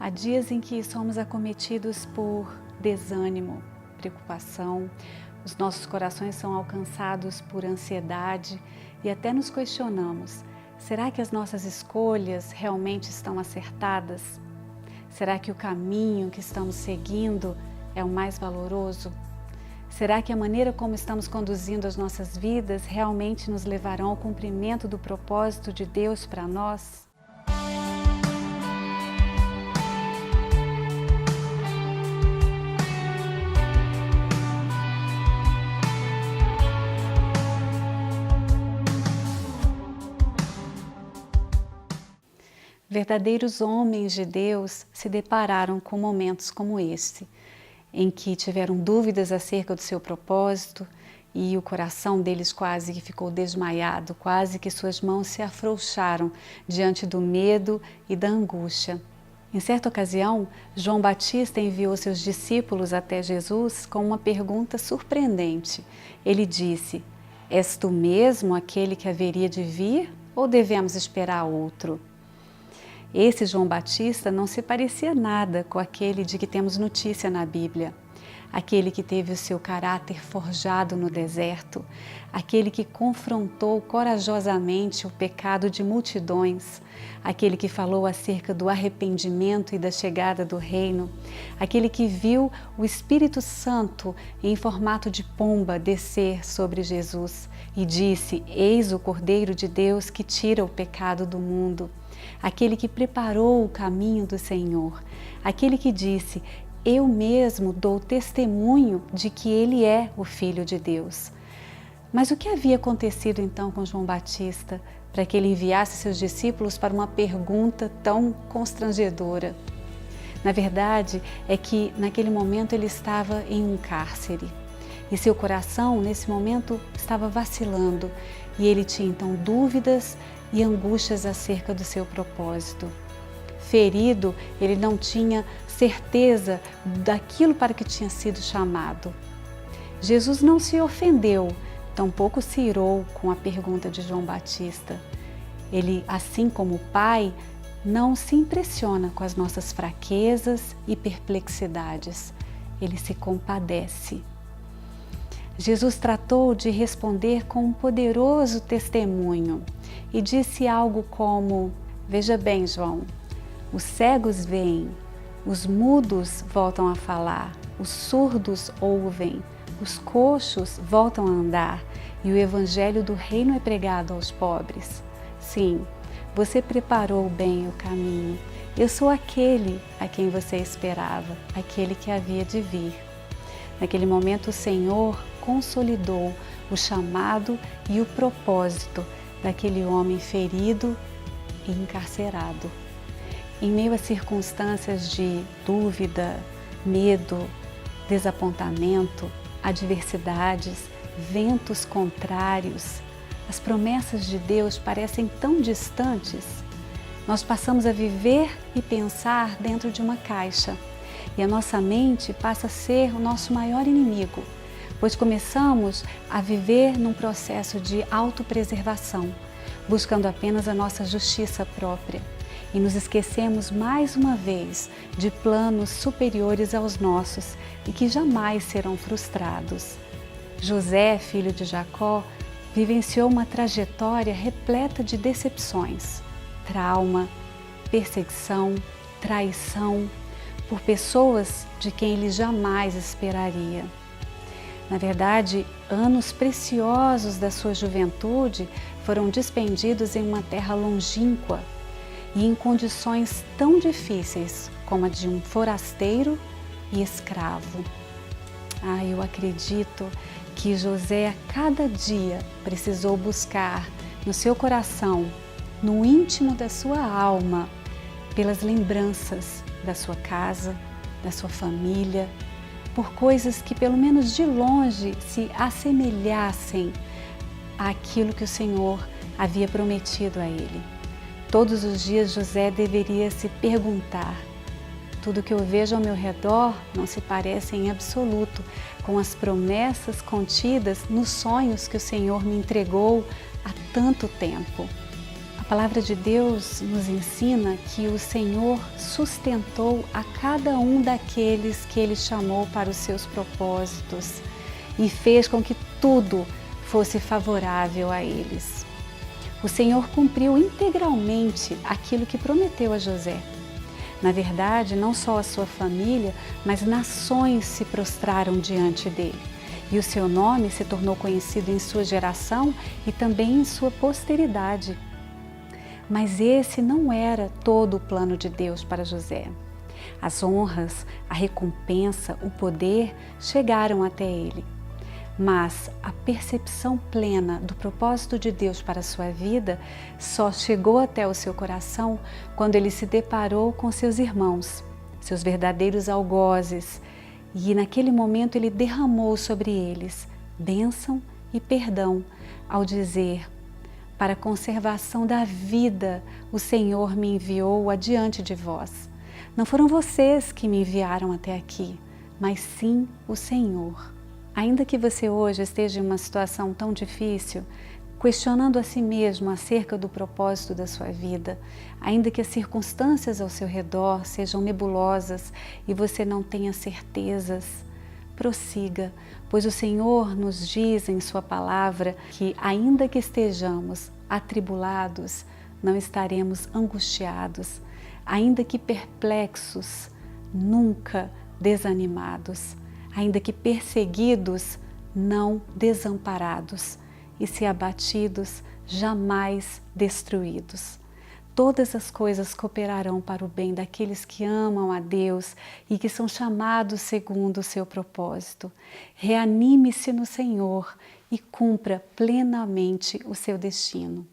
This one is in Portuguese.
Há dias em que somos acometidos por desânimo, preocupação, os nossos corações são alcançados por ansiedade e até nos questionamos: será que as nossas escolhas realmente estão acertadas? Será que o caminho que estamos seguindo é o mais valoroso? Será que a maneira como estamos conduzindo as nossas vidas realmente nos levarão ao cumprimento do propósito de Deus para nós? Verdadeiros homens de Deus se depararam com momentos como este, em que tiveram dúvidas acerca do seu propósito e o coração deles quase que ficou desmaiado, quase que suas mãos se afrouxaram diante do medo e da angústia. Em certa ocasião, João Batista enviou seus discípulos até Jesus com uma pergunta surpreendente. Ele disse: "És tu mesmo aquele que haveria de vir ou devemos esperar outro?" Esse João Batista não se parecia nada com aquele de que temos notícia na Bíblia. Aquele que teve o seu caráter forjado no deserto, aquele que confrontou corajosamente o pecado de multidões, aquele que falou acerca do arrependimento e da chegada do reino, aquele que viu o Espírito Santo em formato de pomba descer sobre Jesus e disse: "Eis o Cordeiro de Deus que tira o pecado do mundo", aquele que preparou o caminho do Senhor, aquele que disse: "Eu mesmo dou testemunho de que ele é o Filho de Deus." Mas o que havia acontecido então com João Batista para que ele enviasse seus discípulos para uma pergunta tão constrangedora? Na verdade, é que naquele momento ele estava em um cárcere e seu coração nesse momento estava vacilando e ele tinha então dúvidas e angústias acerca do seu propósito. Ferido, ele não tinha certeza daquilo para que tinha sido chamado. Jesus não se ofendeu, tampouco se irou com a pergunta de João Batista. Ele, assim como o Pai, não se impressiona com as nossas fraquezas e perplexidades. Ele se compadece. Jesus tratou de responder com um poderoso testemunho e disse algo como: "Veja bem, João, os cegos veem, os mudos voltam a falar, os surdos ouvem, os coxos voltam a andar e o evangelho do reino é pregado aos pobres. Sim, você preparou bem o caminho. Eu sou aquele a quem você esperava, aquele que havia de vir." Naquele momento o Senhor consolidou o chamado e o propósito daquele homem ferido e encarcerado. Em meio a circunstâncias de dúvida, medo, desapontamento, adversidades, ventos contrários, as promessas de Deus parecem tão distantes. Nós passamos a viver e pensar dentro de uma caixa e a nossa mente passa a ser o nosso maior inimigo, pois começamos a viver num processo de autopreservação, buscando apenas a nossa justiça própria. E nos esquecemos mais uma vez de planos superiores aos nossos e que jamais serão frustrados. José, filho de Jacó, vivenciou uma trajetória repleta de decepções, trauma, perseguição, traição, por pessoas de quem ele jamais esperaria. Na verdade, anos preciosos da sua juventude foram despendidos em uma terra longínqua e em condições tão difíceis como a de um forasteiro e escravo. Eu acredito que José a cada dia precisou buscar no seu coração, no íntimo da sua alma, pelas lembranças da sua casa, da sua família, por coisas que pelo menos de longe se assemelhassem àquilo que o Senhor havia prometido a ele. Todos os dias José deveria se perguntar: tudo que eu vejo ao meu redor não se parece em absoluto com as promessas contidas nos sonhos que o Senhor me entregou há tanto tempo. A palavra de Deus nos ensina que o Senhor sustentou a cada um daqueles que Ele chamou para os seus propósitos e fez com que tudo fosse favorável a eles. O Senhor cumpriu integralmente aquilo que prometeu a José. Na verdade, não só a sua família, mas nações se prostraram diante dele. E o seu nome se tornou conhecido em sua geração e também em sua posteridade. Mas esse não era todo o plano de Deus para José. As honras, a recompensa, o poder chegaram até ele. Mas a percepção plena do propósito de Deus para a sua vida só chegou até o seu coração quando ele se deparou com seus irmãos, seus verdadeiros algozes, e naquele momento ele derramou sobre eles bênção e perdão ao dizer: para a conservação da vida, o Senhor me enviou adiante de vós. Não foram vocês que me enviaram até aqui, mas sim o Senhor. Ainda que você hoje esteja em uma situação tão difícil, questionando a si mesmo acerca do propósito da sua vida, ainda que as circunstâncias ao seu redor sejam nebulosas e você não tenha certezas, prossiga, pois o Senhor nos diz em sua palavra que, ainda que estejamos atribulados, não estaremos angustiados, ainda que perplexos, nunca desanimados, ainda que perseguidos, não desamparados, e se abatidos, jamais destruídos. Todas as coisas cooperarão para o bem daqueles que amam a Deus e que são chamados segundo o seu propósito. Reanime-se no Senhor e cumpra plenamente o seu destino.